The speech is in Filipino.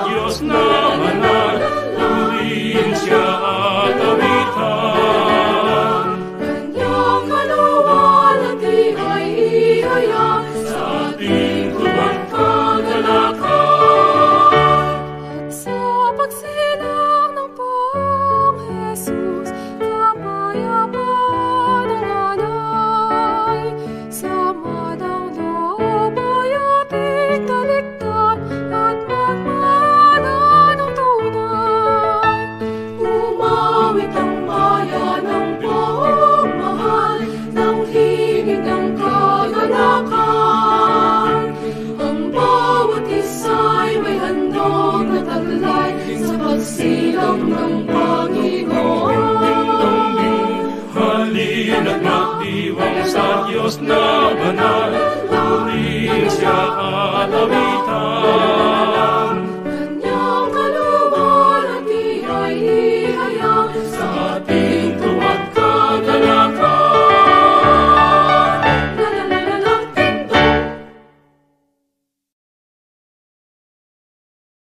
Diyos na banal, purihin siya at awitan. Kanyang kaluwalhati ay ihayag sa Ating tubag kagalakan. at sa pagsilang ng Poong Jesus, kapayapaan ang nanay. Sa madang loob ay ating talikdan at magmana ng tunay. Umawit ang bayan ng Poong mahal, ng himig ng kagalakan. Ang bawat isa'y may handog na taglay sa pagsilang ng Panginoon. Halina't magdiwang sa Diyos na banal, purihin siya at awitan.